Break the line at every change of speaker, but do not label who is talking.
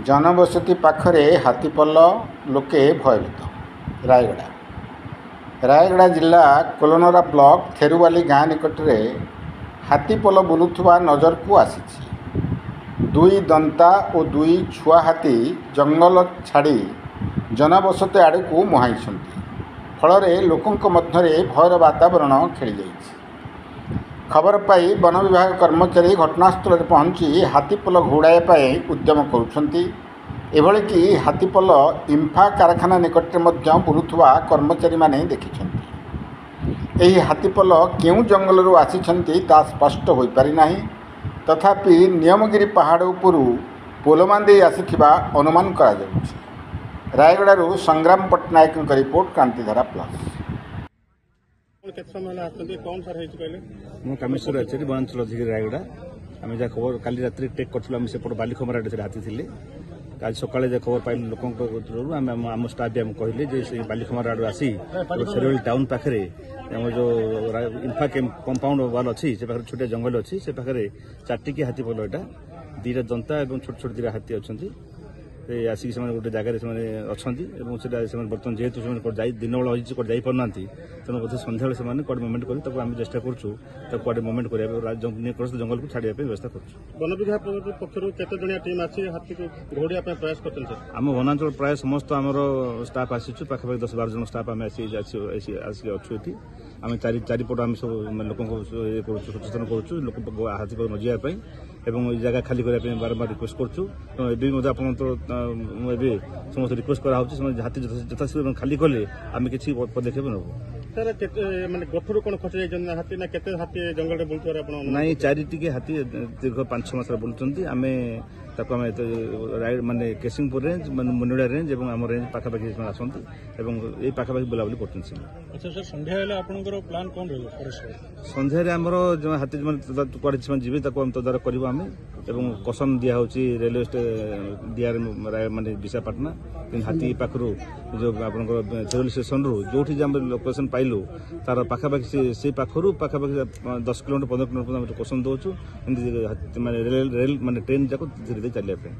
जनबसती पाखरे हाथीपल लोके भयभीत। रायगड़ा जिला कोलोनरा ब्लॉक थेरुवाली गाँ निकट में हाथीपल बुलुवा नजर को आसी। दुई दंता और दुई छुआ हाथी जंगल छाड़ी जनबसती आड़ को मुहाई फल लोकों मध्य भयर वातावरण खेली जाइछि। खबर पाई वन विभाग कर्मचारी घटनास्थल पहुंची हाथीपल घोड़ाई उद्यम करुँच। कि हाथीपल इंफा कारखाना निकट में बुलुवा कर्मचारी माने देखिछन्ति। एही हाथीपल केउ जंगल आसी ता स्पष्ट हो पारि नाही, तथापि नियमगिरी पहाड़ उपरू पोल बांधे आसीथिबा अनुमान करा जाउछि। रायगड़ारू संग्राम पट्टनायक रिपोर्ट, क्रांतिधारा प्लस।
कमिश्नर आचार्य वनांचल अधिकारी रायगड़ा आम जहाँ खबर काली रात्रि टेक करूँ सेपट बालिखमर आड़े हाथी थे। आज सकाଳେ जब खबर पाइल लोकों आम स्टाफ भी कहले से बालिखमर आड़ आसी शेरवाली टाउन पाखे जो इंफा कंपाउंड वाल अच्छी से पाखे छोटे जंगल अच्छी से पाखे चारटिकी हाथी पल यहाँ दीटा दंता और छोट छोट दीटा हाथी अच्छा आसिक गोटे जगह अच्छा बर्तमान जेहेतु दिन बेला होती कौट जापारना तेणु बोधे सन्ध्या से मुवमेंट कर चेष्टा करें मुवमेंट कराया जंगल को छाड़ा व्यवस्था कर।
वन विभाग पक्ष टीम आसी प्रयास कर
आम वनांचल प्राय समस्त आम स्टाफ आसीचु पाखापाखि 10-12 जन स्टाफ आम आसिक अच्छे आम चारिपट आम सब लोक सचेतन करुँ लोक हाथी पर न जावाई एवं जगह खाली करने बारंबार रिक्वेस्ट करुँ। आप समस्त रिक्वेस्ट करा हाथी यथाशीघ्र खाली कले आम किसी पदक्षेप नबू।
सर माने गठरू कोन खच जाय हाथी ना केते हाथी जंगल रे बुलतोर आपण
नाही चारिटिके हाथी दीर्घ 5-6 मास बुलुचंती। आमे ताको आमे माने केसिंगपुर रेंज माने मुनिड़ा रेंज एवं आम रेंज पाखापाखि आसती एवं ये पाखापाखि बुलाबुली करछन।
अच्छा सर संध्या हेले आपनकर प्लान कोन रहलो?
संध्या रे हमरो जो हाथी माने कुआडे जीवे ताको हम तदार करबो आमे एवं कसम दिया होची रेलवे डीआर माने विशाखापट्टना हाथी पाखरु जो आपनकर थेरुवाली स्टेशन रु जोठी जे हम लोकेशन पाइलु तार पाखापाखि से पाखरु पाखापाखि 10 किलोमीटर 15 किलोमीटर कसम दउछु माने रेल माने ट्रेन जाको धीरे धीरे चलिया पे।